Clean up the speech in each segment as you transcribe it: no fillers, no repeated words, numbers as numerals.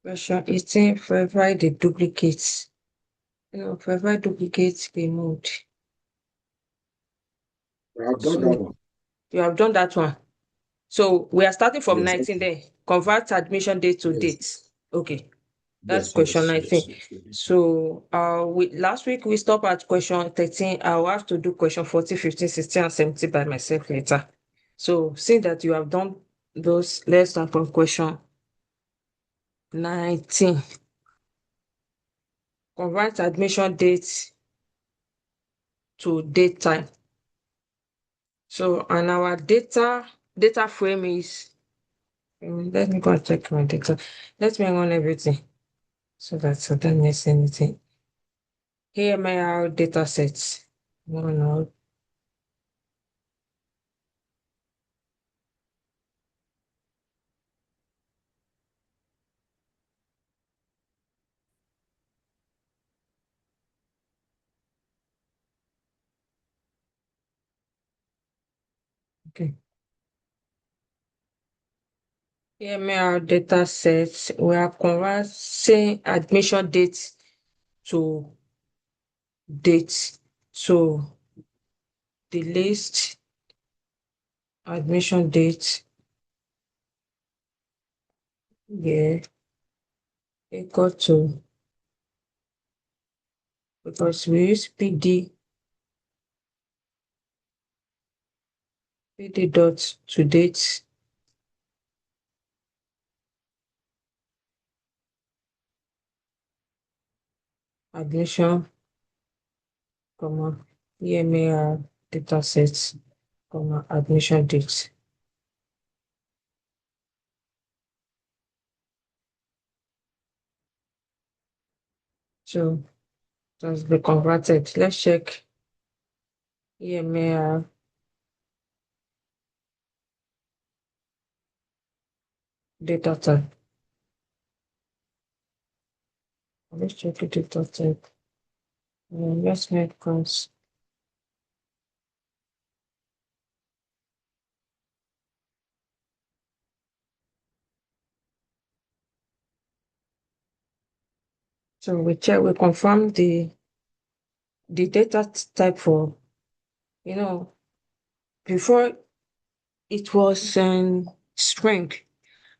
Question 18, verify the duplicates. Verify duplicates removed. I've done that one. You have done that one. So we are starting from Yes. 19 there. Convert admission date to Yes. date. Okay. That's Yes. question Yes. 19. Yes. So last week we stopped at question 13. I'll have to do question 14, 15, 16, and 17 by myself later. So seeing that you have done those, let's start from question 19. Convert admission date to date time. So and our data frame is let me go and check my data. Let me run everything so that I don't miss anything. AML data sets. No. Okay. AML data sets. We are converting admission date to date. So the list admission date here equal to, because we use PD dot to date admission, EMAR data sets, admission date. So it has been converted. Let's check EMAR data type. Let's check the data type. Investment costs. So we confirm the data type for, before it was string,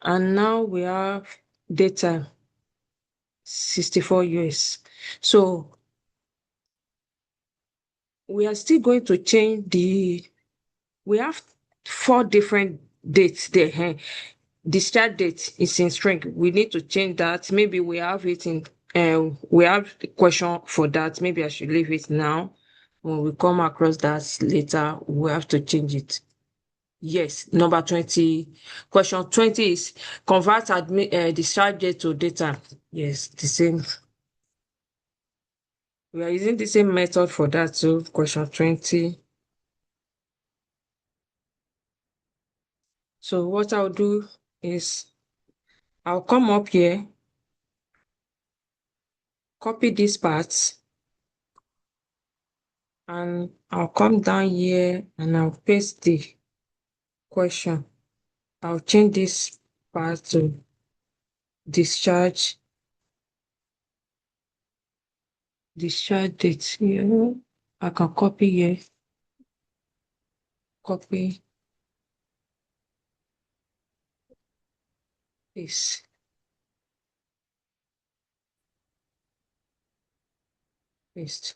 and now we have data 64 US. So we are still going to change we have 4 different dates there. Discharge date is in string. We need to change that. Maybe we have it in, we have the question for that. Maybe I should leave it now. When we come across that later, we have to change it. Yes, number 20. Question 20 is convert discharge date to data. Yes, the same. We are using the same method for that too. Question 20. So what I'll do is I'll come up here, copy this part, and I'll come down here and I'll paste the question. I'll change this part to discharge date here. I can copy here, copy this. Paste.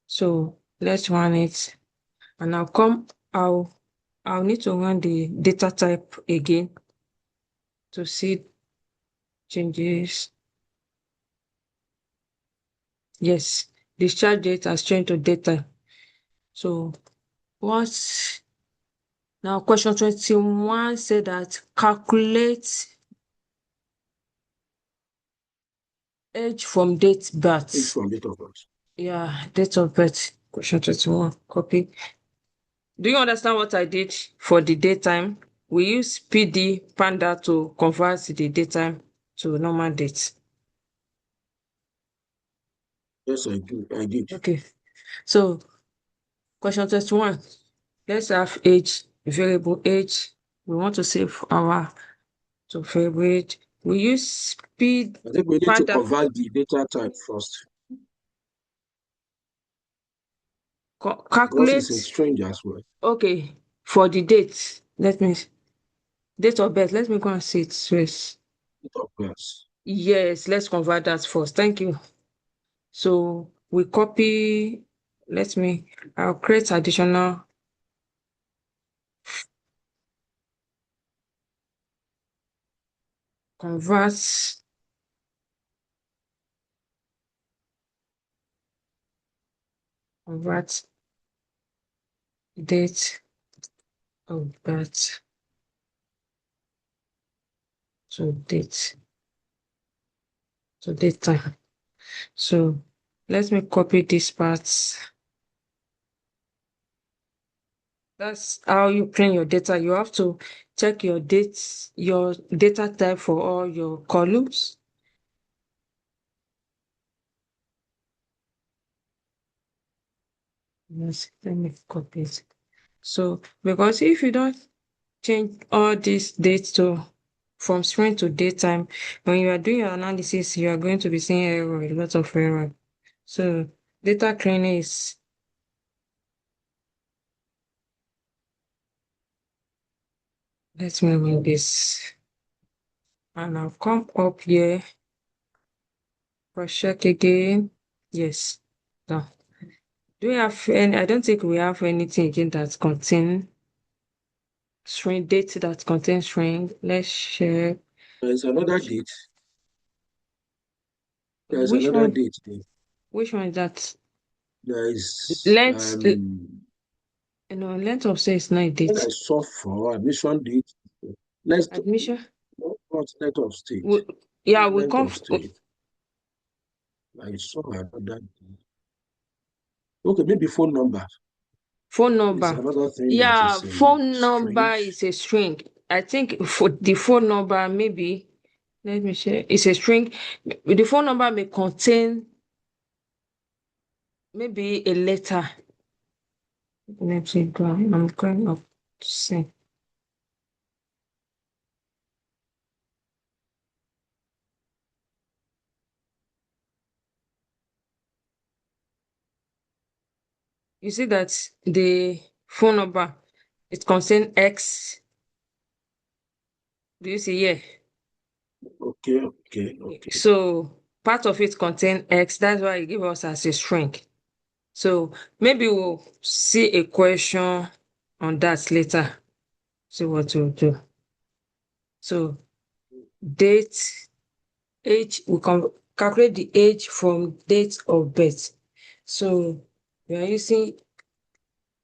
So let's run it, and I'll need to run the data type again to see changes. Yes, discharge date has changed to data. So now question 21 said that calculate age from date birth. Age from date of birth. Yeah, date of birth. Question 21. Copy. Do you understand what I did for the daytime? We use PD Panda to convert the daytime to normal date. Yes, I do. I did. Okay. So question 21. Let's have age, variable age. We want to save our to variable age. We use speed I think we need to finder. convert the data type first because it's a Calculate. string as well. Okay, for the date. Date of birth. Let me go and see it first. Date of birth. Yes, let's convert that first. Thank you. So we copy. I'll create additional. Convert. Convert date of birth to date time. So let me copy this part. That's how you clean your data. You have to check your dates, your data type for all your columns. Yes, let me copy it. So because if you don't change all these dates to from string to daytime, when you are doing your analysis, you are going to be seeing error, a lot of error. So data cleaning is, let me run this. And I'll come up here, cross check again. Yes. Done. Do we have any? I don't think we have anything again that contain string date that contains string. Let's share. There is another date. There is Which another one? date there. Which one is that? There is Length, length of stay is not a when I date. saw for admission date, let's Admission. not length of stay. We, yeah, we Length come of stay. I saw another date. Okay, maybe phone number phone is number. another thing that Yeah, is a phone number strange. is a string. I think for the phone number, maybe let me share. It's a string. The phone number may contain maybe a letter. Let me go. I'm going up to see. You see that the phone number it contains X. Do you see here? Okay, okay, okay. So part of it contains X. That's why it give us as a string. So maybe we'll see a question on that later. See what we'll do. So date, age, we can calculate the age from date of birth. So we are using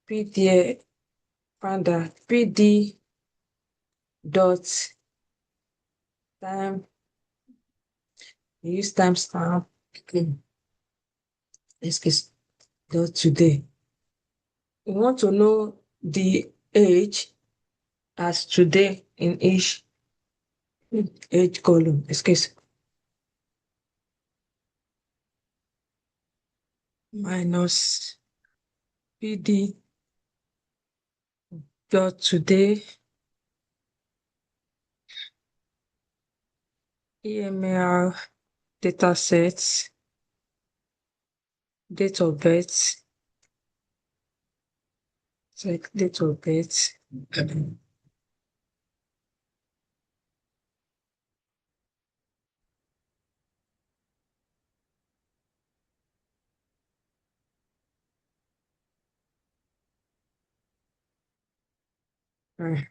PD finder PD dot time. We use timestamp. This case dot today. We want to know the age as today in each age column. This case minus PD dot today EML data sets date of birth, check date of birth. Right,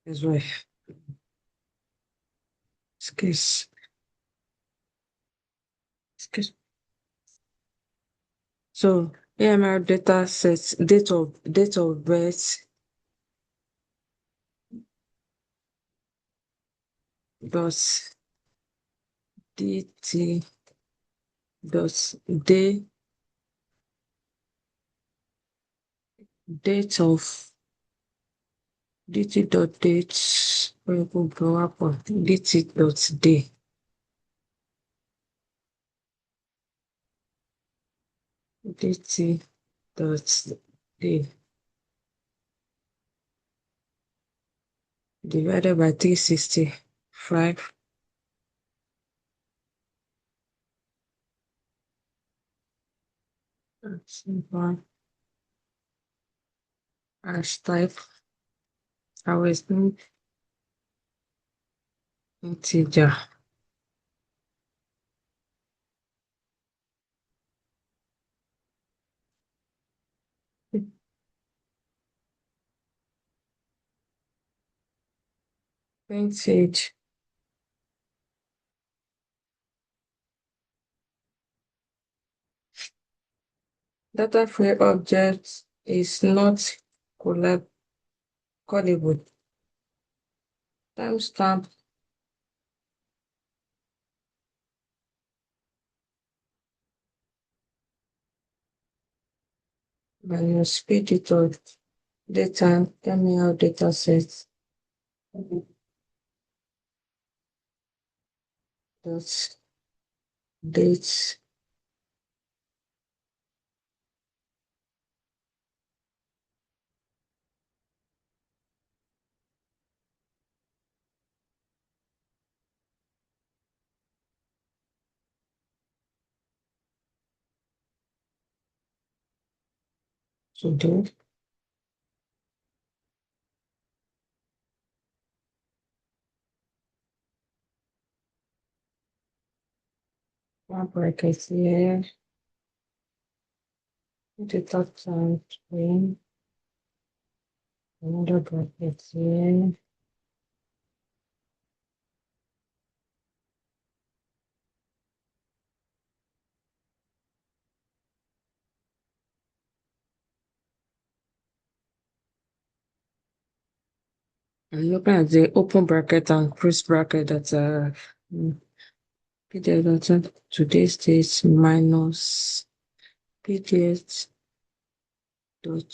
as well. Excuse, excuse. So AML data sets date of birth dot dt dot day date of dt dot date variable blow up on dt dot day dt dot day divided by 365. Simple as type. I was integer. Vintage. Data frame object is not callable. Timestamp minus speed editor data terminal data set dot date today. One bracket here. Data time train. Another bracket here. I'm looking at the open bracket and close bracket that PDF data today's date minus PDF dot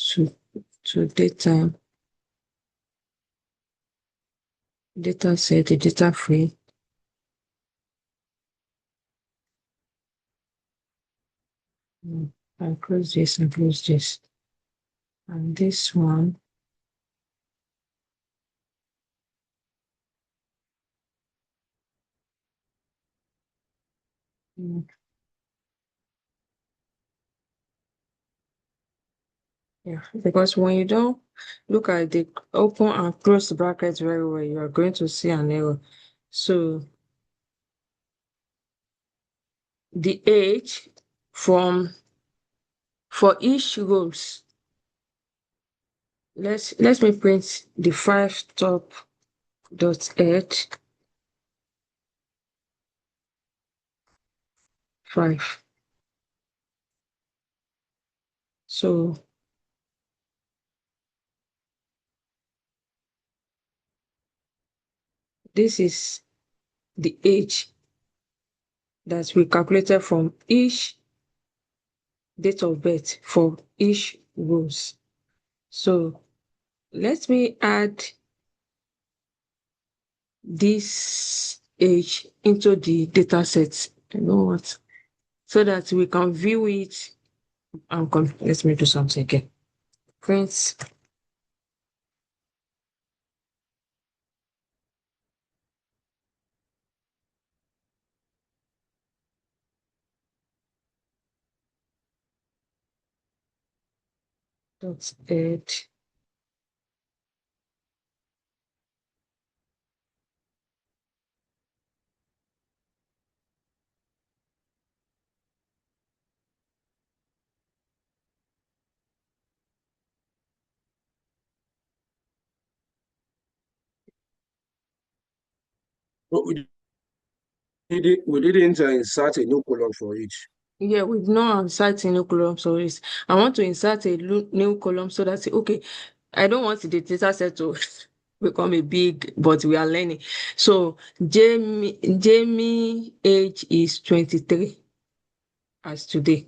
to data data set the data frame. And close this and close this. And this one. Yeah, because when you don't look at the open and close brackets very well, you are going to see an error. So the age from for each rows, let me print the 5 top dot edge 5. So this is the age that we calculated from each date of birth for each rows. So let me add this age into the data set. You know what? So that we can view it and let me do something again. Print dot edge. But we didn't insert a new column for it. Yeah, with no insert a new column. So I want to insert a new column so that okay, I don't want the data set to become a big, but we are learning. So Jamie age is 23 as today.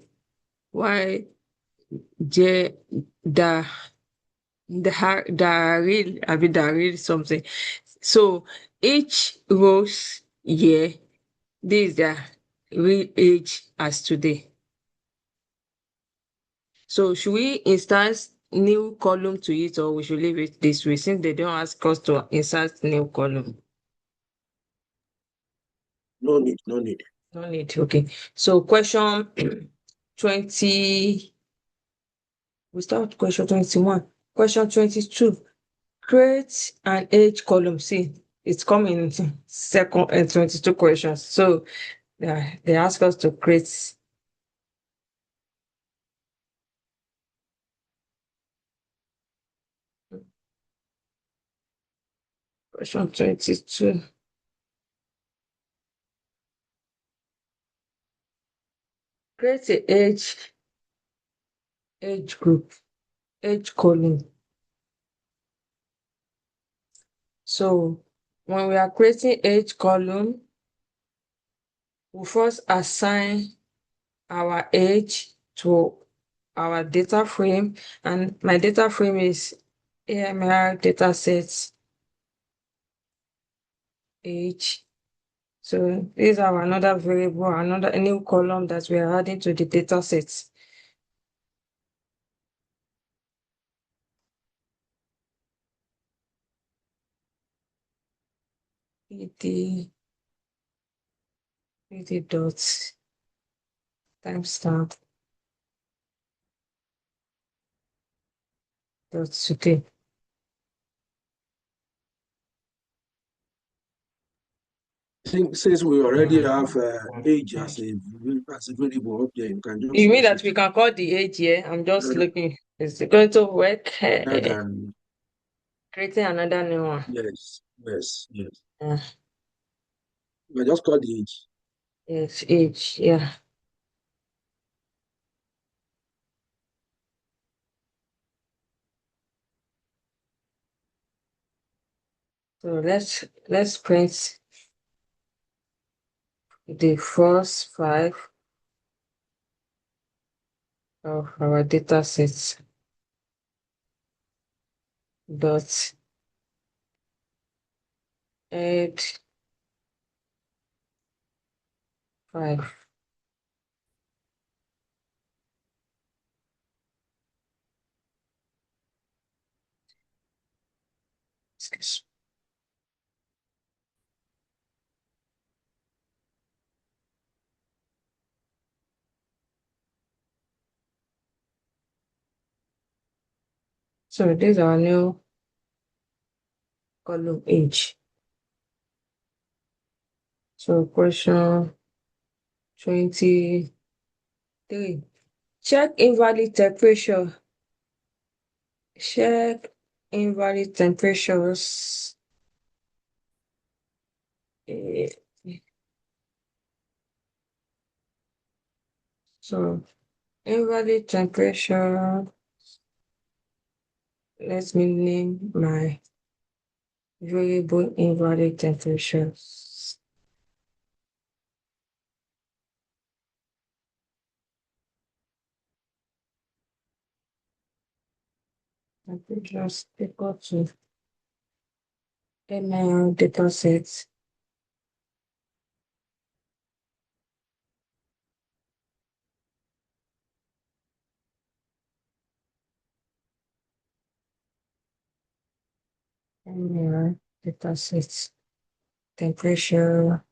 Why J the the real something. So each rose year, this is the real age as today. So should we instance new column to it, or we should leave it this way since they don't ask us to insert new column? No need, no need. No need. Okay. So question 20, we start with question 21. Question 22. Create an age column. See, it's coming in second and 22 questions. So they ask us to create question 22. Create a age group, age column. So when we are creating age column, we first assign our age to our data frame, and my data frame is AMR datasets age. So these are another variable, another new column that we are adding to the data sets. ed dot timestamp dot today. Since we already have age as a variable up there, you can just You mean use that it we can call the age here? I'm just rather, looking. Is it going to work? rather than Creating another new one. yes, yes, yes. Uh, You can just call the age. yes, age. Yeah. So let's print the first 5 of our data sets dot add 5. Excuse- So this is our new column age. So question 23. Check invalid temperature. Check invalid temperatures. Eh, So invalid temperature. Let me name my variable invalid temperature. Temperature is equal to ml dataset. ml dataset temperature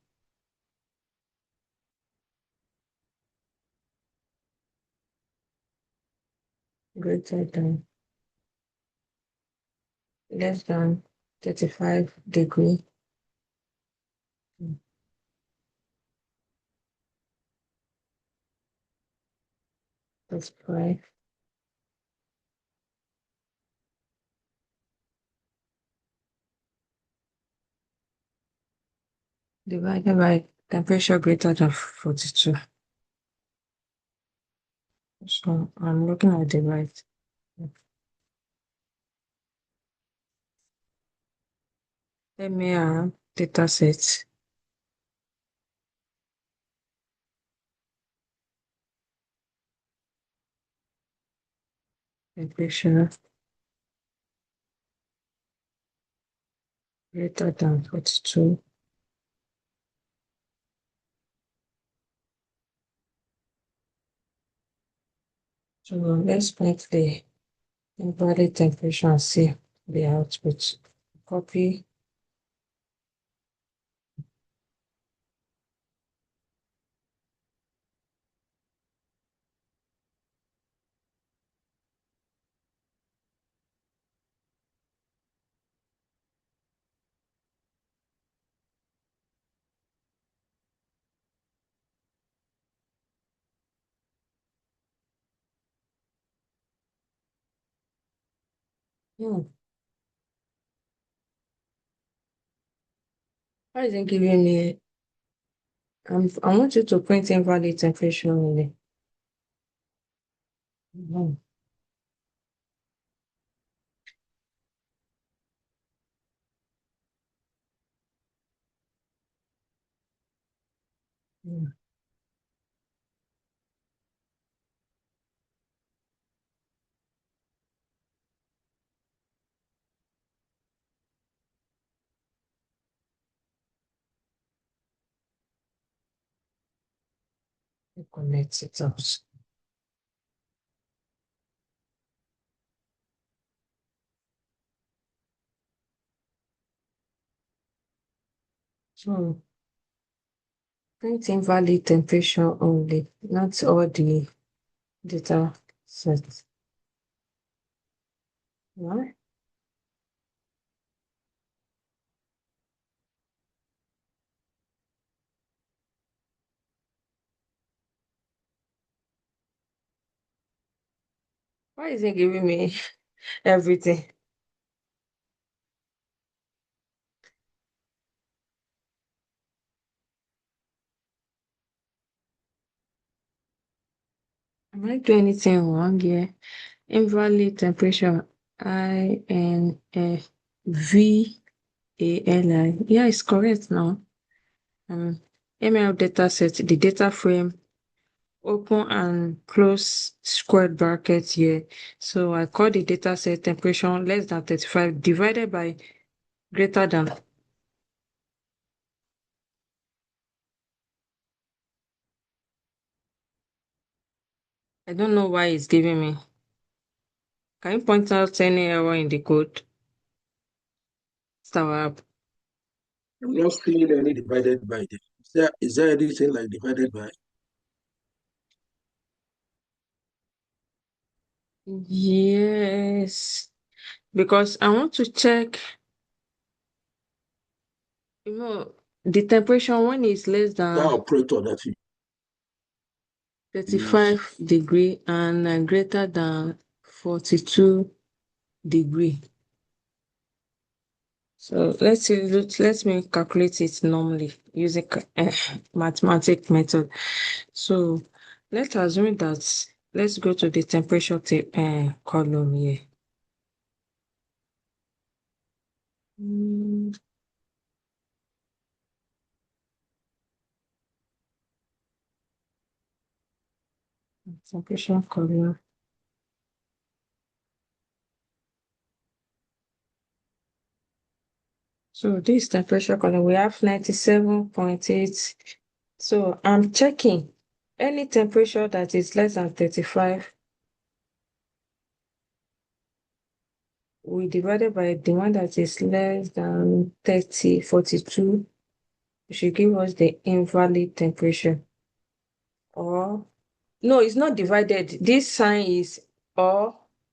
greater than less than 35 degree. That's 5 divided by temperature greater than 42. So I'm looking at the right. MAR dataset temperature greater than 42. So let's make the invalid temperature and see the output. Copy. Hmm. Why is it giving me? I want you to print invalid temperature only. Hmm. Hmm. Connect it out. So print invalid temperature only, not all the data sets. Right? Why is it giving me everything? Am I doing anything wrong here? Invalid temperature INFVALI. Yeah, it's correct now. ML data set, the data frame, open and close squared bracket here. So I call the data set temperature less than 35 divided by greater than. I don't know why it's giving me. Can you point out any error in the code? Start. I'm not seeing any divided by there. Is there anything like divided by? Yes, because I want to check, the temperature when it's less That than operator that you use. 35 degree and greater than 42 degree. So let's see, let me calculate it normally using mathematic method. So let's assume that, let's go to the temperature column here. Mm, temperature column. So this temperature column, we have 97.8. So I'm checking any temperature that is less than 35. We divided by the one that is less than 30, 42. It should give us the invalid temperature. Or, no, it's not divided. This sign is or